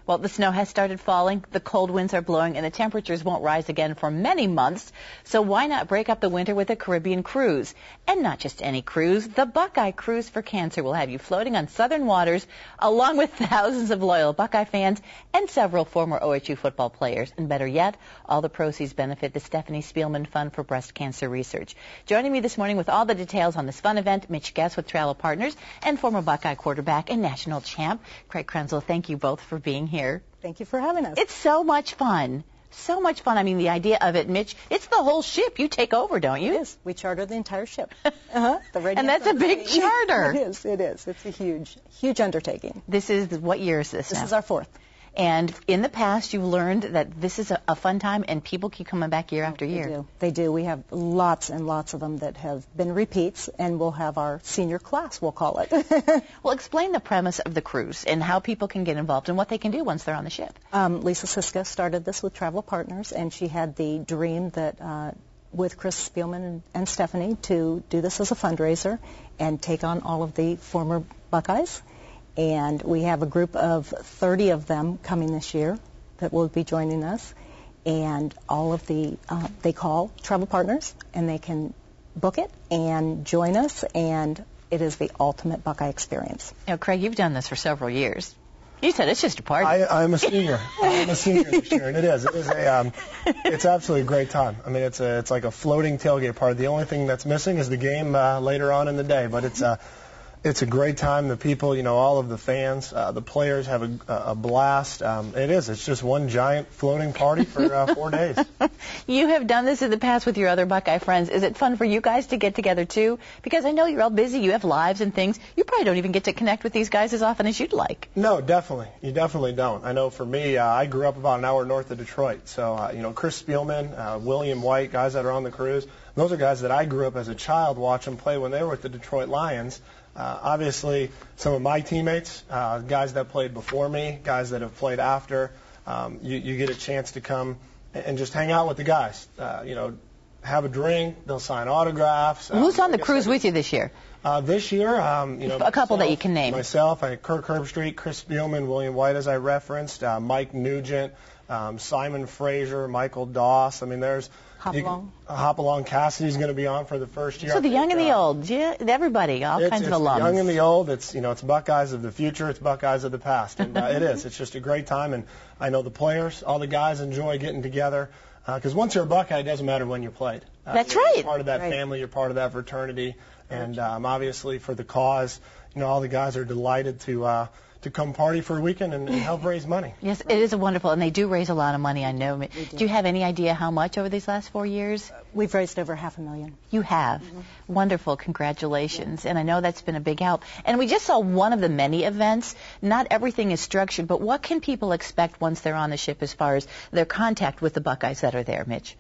Well, the snow has started falling, the cold winds are blowing, and the temperatures won't rise again for many months. So why not break up the winter with a Caribbean cruise? And not just any cruise. The Buckeye Cruise for Cancer will have you floating on southern waters, along with thousands of loyal Buckeye fans and several former OHU football players. And better yet, all the proceeds benefit the Stephanie Spielman Fund for Breast Cancer Research. Joining me this morning with all the details on this fun event, Mitch Guest with Travel Partners and former Buckeye quarterback and national champ, Krenzel. Thank you both for being here. Thank you for having us. It's so much fun. So much fun. I mean, the idea of it, Mitch, it's the whole ship. You take over, don't you? It is. We charter the entire ship. And that's a big charter. It is. It's a huge undertaking. This is, what year is this now? This is our fourth. And in the past, you've learned that this is a fun time, and people keep coming back year after year. They do. We have lots and lots of them that have been repeats, and we'll have our senior class, we'll call it. Well, explain the premise of the cruise and how people can get involved and what they can do once they're on the ship. Lisa Siska started this with Travel Partners, and she had the dream that with Chris Spielman and Stephanie to do this as a fundraiser and take on all of the former Buckeyes. And we have a group of 30 of them coming this year that will be joining us. And all of they call Travel Partners, and they can book it and join us. And it is the ultimate Buckeye experience. Now, Craig, you've done this for several years. You said it's just a party. I'm a senior. I'm a senior this year, and it is. It's absolutely a great time. I mean, it's like a floating tailgate party. The only thing that's missing is the game later on in the day, but it's a great time. The people, all of the fans, the players have a blast. It's just one giant floating party for 4 days. You have done this in the past with your other Buckeye friends. Is it fun for you guys to get together, too? Because I know you're all busy. You have lives and things. You probably don't even get to connect with these guys as often as you'd like. No, definitely. You definitely don't. I know for me, I grew up about an hour north of Detroit. So, Chris Spielman, William White, guys that are on the cruise, those are guys that I grew up as a child watching play when they were with the Detroit Lions. Obviously, some of my teammates, guys that played before me, guys that have played after, you get a chance to come and just hang out with the guys. Have a drink. They'll sign autographs. Who's on the cruise with you this year? This year, a couple that you can name. Myself, Kirk Herbstreit, Chris Spielman, William White, as I referenced, Mike Nugent, Simon Fraser, Michael Doss. I mean, there's Hopalong Cassidy's going to be on for the first year. So the young and the old, everybody, all kinds of alums. The young and the old. It's Buckeyes of the future. It's Buckeyes of the past, and it is. It's just a great time, and I know the players, all the guys enjoy getting together. Because once you're a Buckeye, it doesn't matter when you played. That's right. You're part of that family. You're part of that fraternity, and obviously for the cause, all the guys are delighted to come party for a weekend and help raise money. Yes, it is wonderful, and they do raise a lot of money, I know. Do you have any idea how much over these last 4 years? We've raised over $500,000. You have? Mm-hmm. Wonderful. Congratulations. Yeah. And I know that's been a big help. And we just saw one of the many events. Not everything is structured, but what can people expect once they're on the ship as far as their contact with the Buckeyes that are there, Mitch?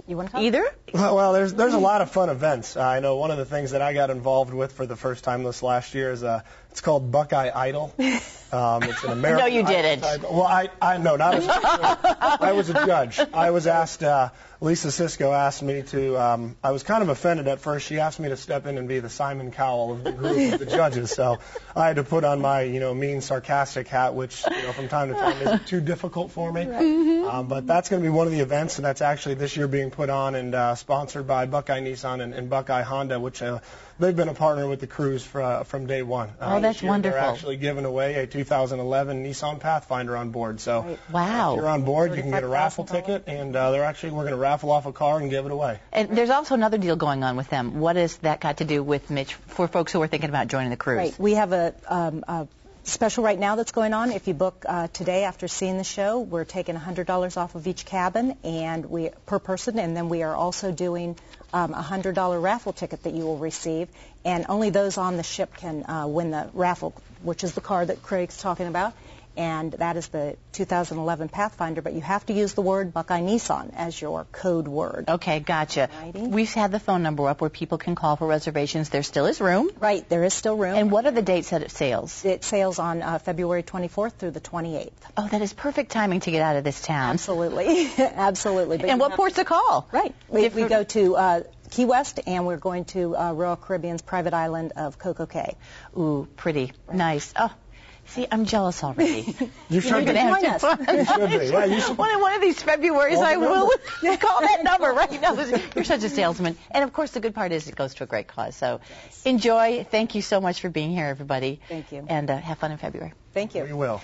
You want to talk? Either? Well, there's a lot of fun events. I know one of the things that I got involved with for the first time this last year is it's called Buckeye Idol. It's an American. No, you didn't. Well, I no, not as I was a judge. I was asked. Lisa Sisko asked me to. I was kind of offended at first. She asked me to step in and be the Simon Cowell of the group of the judges. So I had to put on my mean, sarcastic hat, which from time to time isn't too difficult for me. Right. But that's going to be one of the events, and that's actually this year being put on and sponsored by Buckeye Nissan and Buckeye Honda, which they've been a partner with the cruise from day one. Oh, that's wonderful. They're actually giving away a 2011 Nissan Pathfinder on board. So wow. If you're on board, you can get a raffle ticket, and we're going to raffle off a car and give it away. And there's also another deal going on with them. What has that got to do with, Mitch, for folks who are thinking about joining the cruise? Right. We have a special right now that's going on. If you book today after seeing the show, we're taking $100 off of each cabin and per person, and then we are also doing a $100 raffle ticket that you will receive, and only those on the ship can win the raffle, which is the car that Craig's talking about. And that is the 2011 Pathfinder, but you have to use the word Buckeye Nissan as your code word. Okay, gotcha. Alrighty. We've had the phone number up where people can call for reservations. There still is room. Right, there is still room. And what are the dates that it sails? It sails on February 24th through the 28th. Oh, that is perfect timing to get out of this town. Absolutely, absolutely. But and what ports to call? Right, we go to Key West, and we're going to Royal Caribbean's private island of Coco Cay. Ooh, pretty. Right. Nice. Oh. See, I'm jealous already. You should be. join us. You should be. Yeah, you should. One of these Februarys, I will call that number right now. You're such a salesman. And, of course, the good part is it goes to a great cause. So enjoy. Thank you so much for being here, everybody. Thank you. And have fun in February. Thank you. We will.